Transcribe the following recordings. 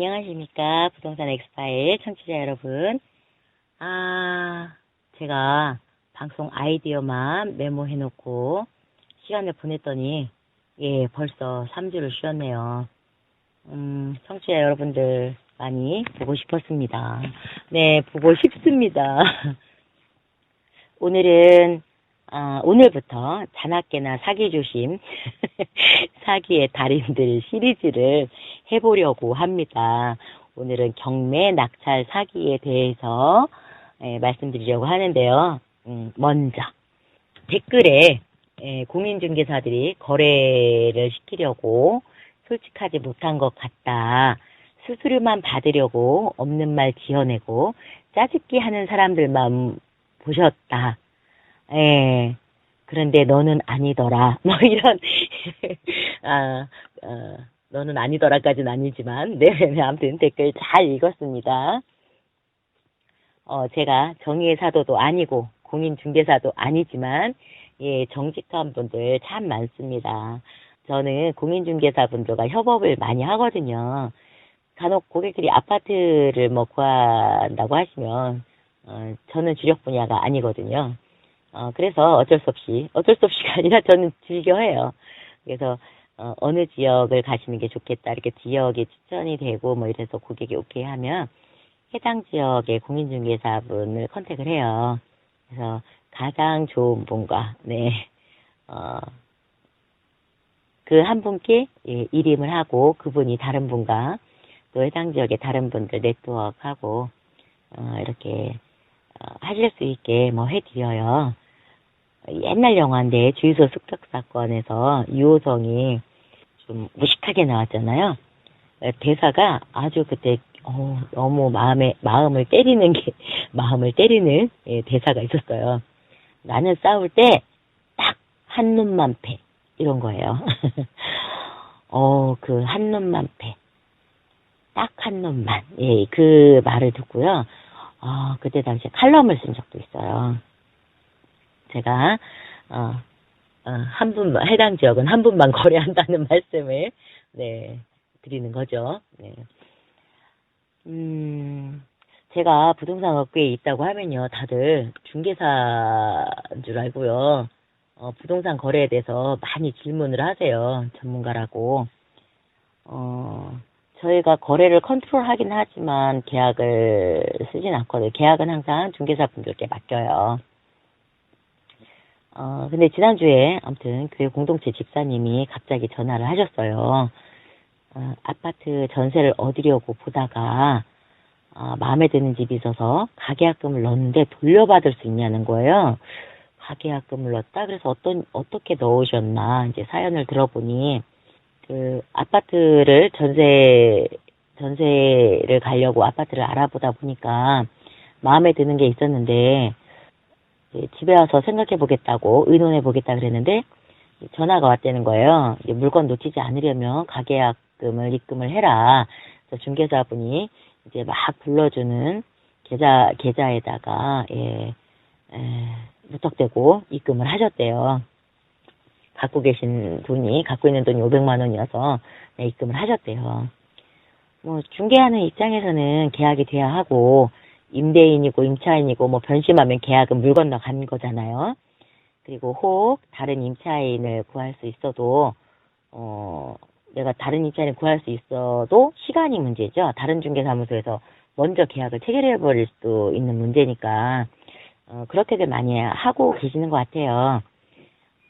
안녕하십니까. 부동산 엑스파일 청취자 여러분. 제가 방송 아이디어만 메모해놓고 시간을 보냈더니, 벌써 3주를 쉬었네요. 청취자 여러분들 많이 보고 싶었습니다. 네, 보고 싶습니다. 오늘부터 자나깨나 사기 조심, 사기의 달인들 시리즈를 해보려고 합니다. 오늘은 경매 낙찰 사기에 대해서 말씀드리려고 하는데요. 먼저 댓글에 공인중개사들이 거래를 시키려고 솔직하지 못한 것 같다. 수수료만 받으려고 없는 말 지어내고 짜집기 하는 사람들만 보셨다. 그런데 너는 아니더라. 뭐 이런, 너는 아니더라까지는 아니지만, 네, 아무튼 댓글 잘 읽었습니다. 제가 정의의 사도도 아니고, 공인중개사도 아니지만, 정직한 분들 참 많습니다. 저는 공인중개사분들과 협업을 많이 하거든요. 간혹 고객들이 아파트를 뭐 구한다고 하시면, 저는 주력 분야가 아니거든요. 그래서 어쩔 수 없이가 아니라 저는 즐겨해요. 그래서, 어느 지역을 가시는 게 좋겠다. 이렇게 지역에 추천이 되고, 뭐 이래서 고객이 오케이 하면, 해당 지역의 공인중개사분을 컨택을 해요. 그래서 가장 좋은 분과, 그 한 분께 일임을 하고, 그분이 다른 분과, 또 해당 지역의 다른 분들 네트워크하고, 이렇게, 하실 수 있게 뭐 해드려요. 옛날 영화인데 주유소 습격 사건에서 유호성이 좀 무식하게 나왔잖아요. 대사가 아주 그때 너무 마음을 때리는 대사가 있었어요. 나는 싸울 때 딱 한 놈만 패 이런 거예요. 그 한 놈만 패. 딱 한 놈만. 그 말을 듣고요. 그때 당시에 칼럼을 쓴 적도 있어요. 제가, 해당 지역은 한 분만 거래한다는 말씀을, 드리는 거죠. 네. 제가 부동산 업계에 있다고 하면요, 다들 중개사인 줄 알고요, 부동산 거래에 대해서 많이 질문을 하세요. 전문가라고. 저희가 거래를 컨트롤하긴 하지만 계약을 쓰진 않거든요. 계약은 항상 중개사분들께 맡겨요. 근데 지난주에 아무튼 교회 공동체 집사님이 갑자기 전화를 하셨어요. 아파트 전세를 얻으려고 보다가 마음에 드는 집이 있어서 가계약금을 넣었는데 돌려받을 수 있냐는 거예요. 가계약금을 넣었다? 그래서 어떻게 넣으셨나 이제 사연을 들어보니 그 아파트를 전세를 가려고 아파트를 알아보다 보니까 마음에 드는 게 있었는데 집에 와서 생각해 보겠다고 의논해 보겠다 그랬는데 전화가 왔다는 거예요. 물건 놓치지 않으려면 가계약금을 입금을 해라. 그래서 중개사분이 이제 막 불러주는 계좌에다가 무턱대고 입금을 하셨대요. 갖고 있는 돈이 500만 원이어서 입금을 하셨대요. 뭐 중개하는 입장에서는 계약이 돼야 하고 임대인이고 임차인이고 뭐 변심하면 계약은 물 건너 간 거잖아요. 그리고 혹 다른 임차인을 구할 수 있어도 내가 다른 임차인을 구할 수 있어도 시간이 문제죠. 다른 중개사무소에서 먼저 계약을 체결해 버릴 수도 있는 문제니까 그렇게들 많이 하고 계시는 것 같아요.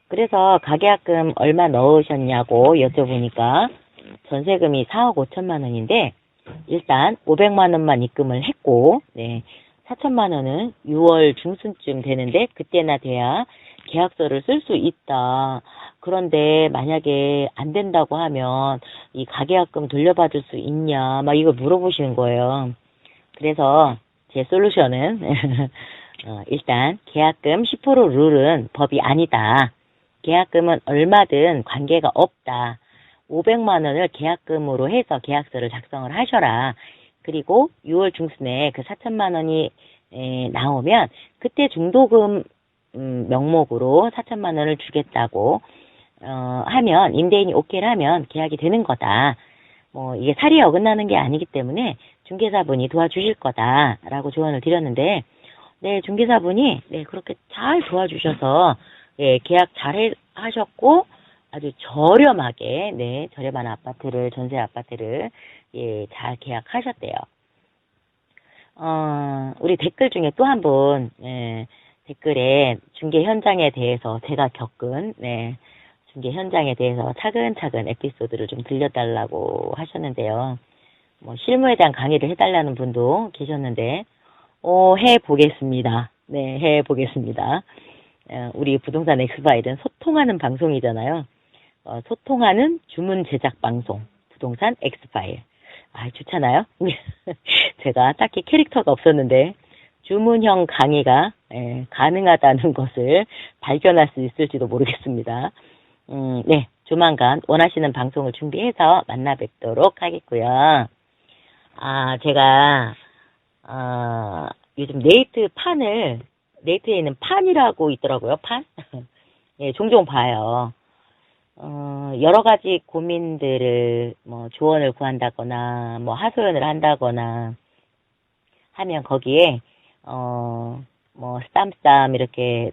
그래서 가계약금 얼마 넣으셨냐고 여쭤보니까 전세금이 4억 5천만 원인데 일단 500만 원만 입금을 했고 4천만 원은 6월 중순쯤 되는데 그때나 돼야 계약서를 쓸 수 있다. 그런데 만약에 안 된다고 하면 이 가계약금 돌려받을 수 있냐 막 이걸 물어보시는 거예요. 그래서 제 솔루션은 일단 계약금 10% 룰은 법이 아니다. 계약금은 얼마든 관계가 없다. 500만 원을 계약금으로 해서 계약서를 작성을 하셔라. 그리고 6월 중순에 그 4천만 원이 나오면 그때 중도금 명목으로 4천만 원을 주겠다고 하면 임대인이 오케이를 하면 계약이 되는 거다. 뭐 이게 사리에 어긋나는 게 아니기 때문에 중개사분이 도와주실 거다라고 조언을 드렸는데, 네, 중개사분이 네, 그렇게 잘 도와주셔서 예, 계약 잘 하셨고 아주 저렴하게 네, 저렴한 아파트를 전세 아파트를 예, 잘 계약하셨대요. 우리 댓글 중에 또 한 분, 예, 댓글에 중개 현장에 대해서 제가 겪은, 네, 중개 현장에 대해서 차근차근 에피소드를 좀 들려달라고 하셨는데요. 뭐, 실무에 대한 강의를 해달라는 분도 계셨는데, 해보겠습니다. 네, 해보겠습니다. 우리 부동산 엑스파일은 소통하는 방송이잖아요. 소통하는 주문 제작 방송, 부동산 엑스파일. 아, 좋잖아요? 제가 딱히 캐릭터가 없었는데, 주문형 강의가 가능하다는 것을 발견할 수 있을지도 모르겠습니다. 네, 조만간 원하시는 방송을 준비해서 만나 뵙도록 하겠고요. 아, 제가, 요즘 네이트에 있는 판이라고 있더라고요, 판? 예, 종종 봐요. 여러 가지 고민들을, 뭐, 조언을 구한다거나, 뭐, 하소연을 한다거나 하면 거기에, 뭐, 쌈, 이렇게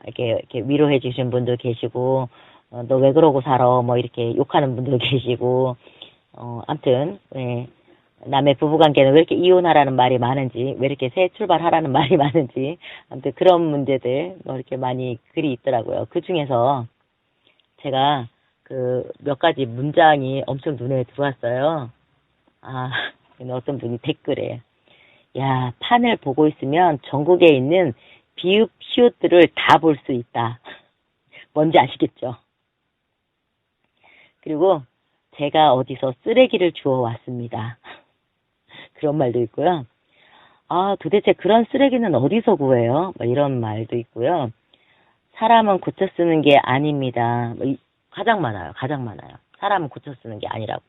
이렇게 위로해 주신 분도 계시고, 너 왜 그러고 살아? 뭐, 이렇게 욕하는 분도 계시고, 암튼, 예. 남의 부부관계는 왜 이렇게 이혼하라는 말이 많은지, 왜 이렇게 새 출발하라는 말이 많은지, 아무튼 그런 문제들, 뭐, 이렇게 많이 글이 있더라고요. 그 중에서, 제가 그 몇 가지 문장이 엄청 눈에 들어왔어요. 아, 어떤 분이 댓글에, 야, 판을 보고 있으면 전국에 있는 비읍, 시옷들을 다 볼 수 있다. 뭔지 아시겠죠? 그리고 제가 어디서 쓰레기를 주워 왔습니다. 그런 말도 있고요. 아, 도대체 그런 쓰레기는 어디서 구해요? 뭐 이런 말도 있고요. 사람은 고쳐 쓰는 게 아닙니다. 가장 많아요. 가장 많아요. 사람은 고쳐 쓰는 게 아니라고.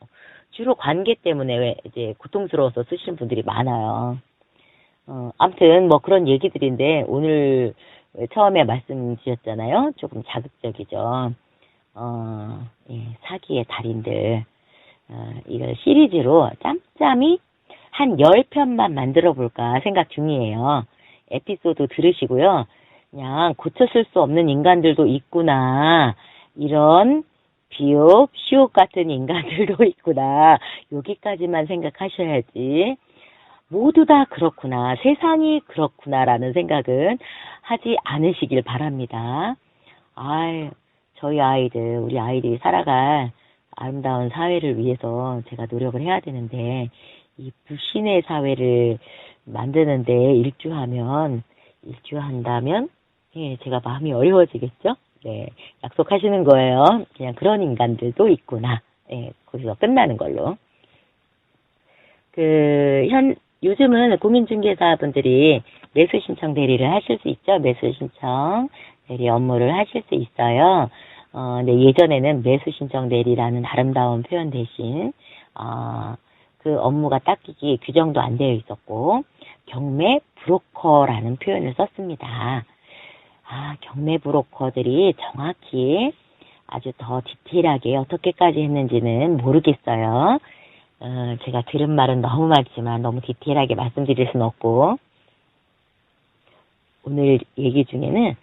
주로 관계 때문에 왜 이제 고통스러워서 쓰시는 분들이 많아요. 아무튼 뭐 그런 얘기들인데 오늘 처음에 말씀드렸잖아요. 조금 자극적이죠. 예, 사기의 달인들. 이걸 시리즈로 짬짬이 한 10편만 만들어 볼까 생각 중이에요. 에피소드 들으시고요. 그냥 고쳐 쓸 수 없는 인간들도 있구나. 이런 비읍, 시옷 같은 인간들도 있구나. 여기까지만 생각하셔야지. 모두 다 그렇구나. 세상이 그렇구나라는 생각은 하지 않으시길 바랍니다. 저희 아이들, 우리 아이들이 살아갈 아름다운 사회를 위해서 제가 노력을 해야 되는데, 이 불신의 사회를 만드는데 일주한다면, 예, 제가 마음이 어려워지겠죠? 네, 약속하시는 거예요. 그냥 그런 인간들도 있구나. 예, 거기서 끝나는 걸로. 요즘은 공인중개사분들이 매수 신청 대리를 하실 수 있죠. 매수 신청 대리 업무를 하실 수 있어요. 근데 예전에는 매수 신청 대리라는 아름다운 표현 대신, 그 업무가 딱히 규정도 안 되어 있었고, 경매 브로커라는 표현을 썼습니다. 경매 브로커들이 정확히 아주 더 디테일하게 어떻게까지 했는지는 모르겠어요. 제가 들은 말은 너무 많지만 너무 디테일하게 말씀드릴 수는 없고, 오늘 얘기 중에는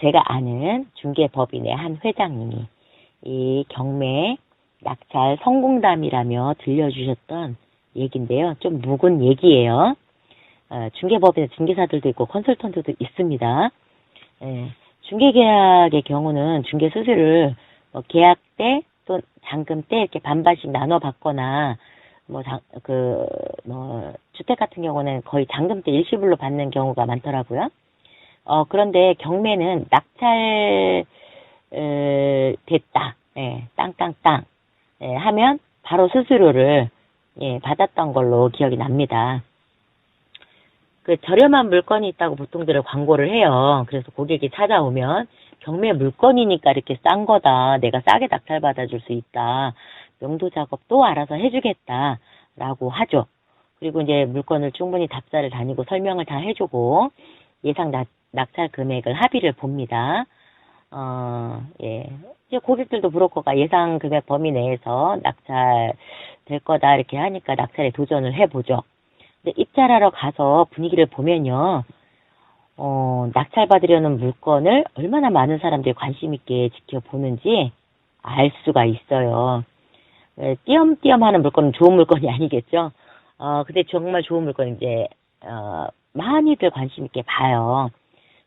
제가 아는 중개법인의 한 회장님이 이 경매 낙찰 성공담이라며 들려주셨던 얘기인데요. 좀 묵은 얘기예요. 중개법인에 중개사들도 있고 컨설턴트도 있습니다. 중개계약의 경우는 중개 수수료를 계약 때 또 잔금 때 이렇게 반반씩 나눠 받거나 주택 같은 경우는 거의 잔금 때 일시불로 받는 경우가 많더라고요. 그런데 경매는 낙찰 됐다. 땅땅땅 하면 바로 수수료를 받았던 걸로 기억이 납니다. 저렴한 물건이 있다고 보통들 광고를 해요. 그래서 고객이 찾아오면 경매 물건이니까 이렇게 싼 거다. 내가 싸게 낙찰 받아줄 수 있다. 명도 작업도 알아서 해주겠다. 라고 하죠. 그리고 이제 물건을 충분히 답사를 다니고 설명을 다 해주고 예상 낙찰 금액을 합의를 봅니다. 예. 이제 고객들도 브로커가 예상 금액 범위 내에서 낙찰 될 거다 이렇게 하니까 낙찰에 도전을 해보죠. 근데 입찰하러 가서 분위기를 보면요. 낙찰받으려는 물건을 얼마나 많은 사람들이 관심 있게 지켜보는지 알 수가 있어요. 띄엄띄엄 하는 물건은 좋은 물건이 아니겠죠? 근데 정말 좋은 물건 이제, 많이들 관심 있게 봐요.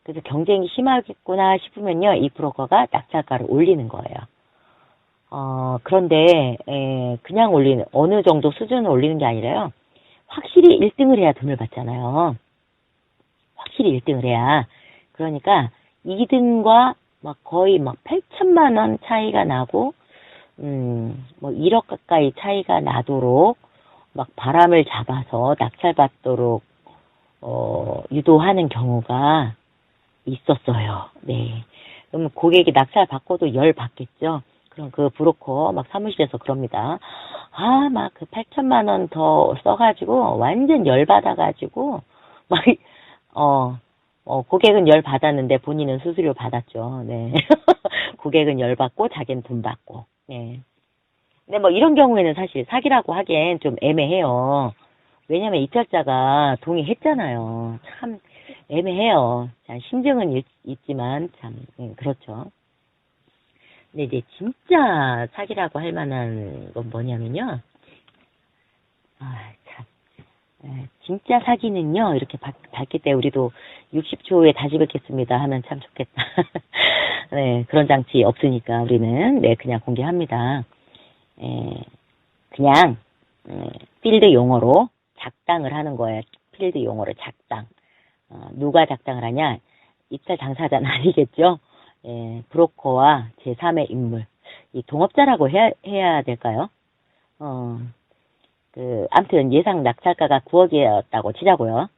그래서 경쟁이 심하겠구나 싶으면요, 이 브로커가 낙찰가를 올리는 거예요. 그런데, 그냥 어느 정도 수준을 올리는 게 아니라요, 확실히 1등을 해야 돈을 받잖아요. 확실히 1등을 해야. 그러니까, 2등과 거의 8천만 원 차이가 나고, 1억 가까이 차이가 나도록, 바람을 잡아서 낙찰받도록, 유도하는 경우가 있었어요. 네. 그러면 고객이 낙찰 받고도 열 받겠죠? 그럼 그 브로커 사무실에서 그럽니다. 그 8천만 원 더 써가지고 완전 열 받아가지고 고객은 열 받았는데 본인은 수수료 받았죠. 네. 고객은 열 받고 자기는 돈 받고. 네. 근데 이런 경우에는 사실 사기라고 하기엔 좀 애매해요. 왜냐면 입찰자가 동의했잖아요. 참 애매해요. 심증은 있지만 참 그렇죠. 근데 이제 진짜 사기라고 할 만한 건 뭐냐면요. 진짜 사기는요. 이렇게 밝힐 때 우리도 60초 후에 다시 뵙겠습니다 하면 참 좋겠다. 네, 그런 장치 없으니까 우리는 그냥 공개합니다. 그냥 필드 용어로 작당을 하는 거예요. 필드 용어로 작당. 누가 작당을 하냐? 입찰 당사자는 아니겠죠? 브로커와 제3의 인물. 이 동업자라고 해야 될까요? 아무튼 예상 낙찰가가 9억이었다고 치자고요.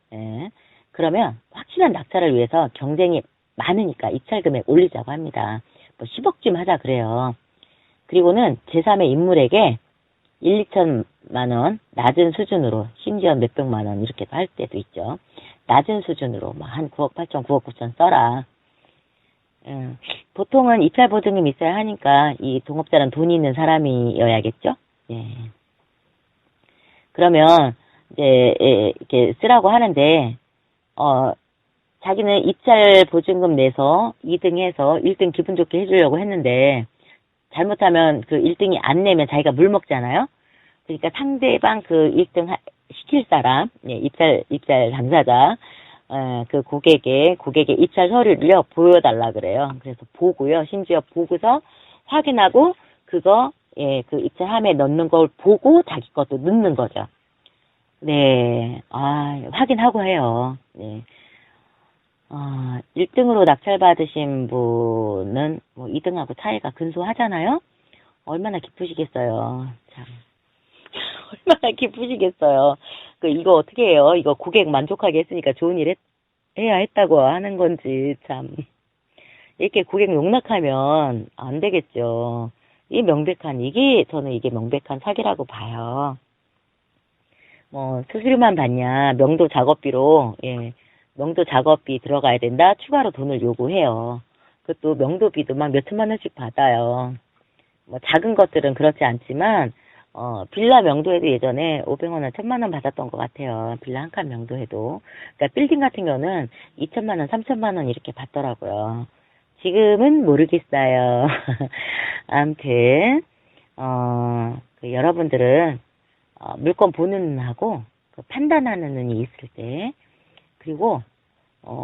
그러면 확실한 낙찰을 위해서 경쟁이 많으니까 입찰 금액 올리자고 합니다. 10억쯤 하자 그래요. 그리고는 제3의 인물에게 1, 2천만 원 낮은 수준으로 심지어 몇백만 원 이렇게 할 때도 있죠. 낮은 수준으로 한 9억 8천, 9억 9천 써라. 보통은 입찰 보증금이 있어야 하니까 이 동업자는 돈이 있는 사람이어야겠죠. 예. 그러면 이제 이렇게 쓰라고 하는데 자기는 입찰 보증금 내서 2등 해서 1등 기분 좋게 해주려고 했는데 잘못하면 그 1등이 안 내면 자기가 물 먹잖아요. 그러니까 상대방 그 1등 시킬 사람, 입찰 당사자, 그 고객의 입찰 서류를요, 보여달라 그래요. 그래서 보고요, 심지어 보고서 확인하고, 그거, 그 입찰함에 넣는 걸 보고 자기 것도 넣는 거죠. 네, 확인하고 해요. 네. 1등으로 낙찰받으신 분은 2등하고 차이가 근소하잖아요? 얼마나 기쁘시겠어요. 참. 얼마나 기쁘시겠어요. 이거 어떻게 해요? 이거 고객 만족하게 했으니까 좋은 일 해야 했다고 하는 건지, 참. 이렇게 고객 용납하면 안 되겠죠. 저는 이게 명백한 사기라고 봐요. 수수료만 받냐, 명도 작업비로, 명도 작업비 들어가야 된다, 추가로 돈을 요구해요. 그것도 명도비도 몇 천만 원씩 받아요. 작은 것들은 그렇지 않지만, 빌라 명도에도 예전에 500만 원, 1000만 원 받았던 것 같아요. 빌라 한 칸 명도에도. 그러니까 빌딩 같은 경우는 2천만 원, 3천만 원 이렇게 받더라고요. 지금은 모르겠어요. 아무튼, 여러분들은, 물건 보는 눈하고, 판단하는 눈이 있을 때, 그리고,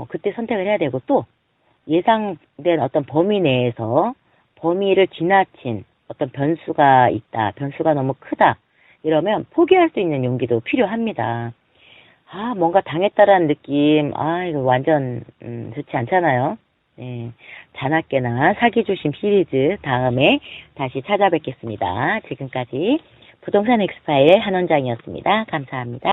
그때 선택을 해야 되고, 또, 예상된 어떤 범위 내에서, 범위를 지나친 어떤 변수가 있다, 변수가 너무 크다, 이러면 포기할 수 있는 용기도 필요합니다. 뭔가 당했다라는 느낌, 이거 완전, 좋지 않잖아요. 네. 자나깨나 사기조심 시리즈 다음에 다시 찾아뵙겠습니다. 지금까지 부동산 엑스파의 한원장이었습니다. 감사합니다.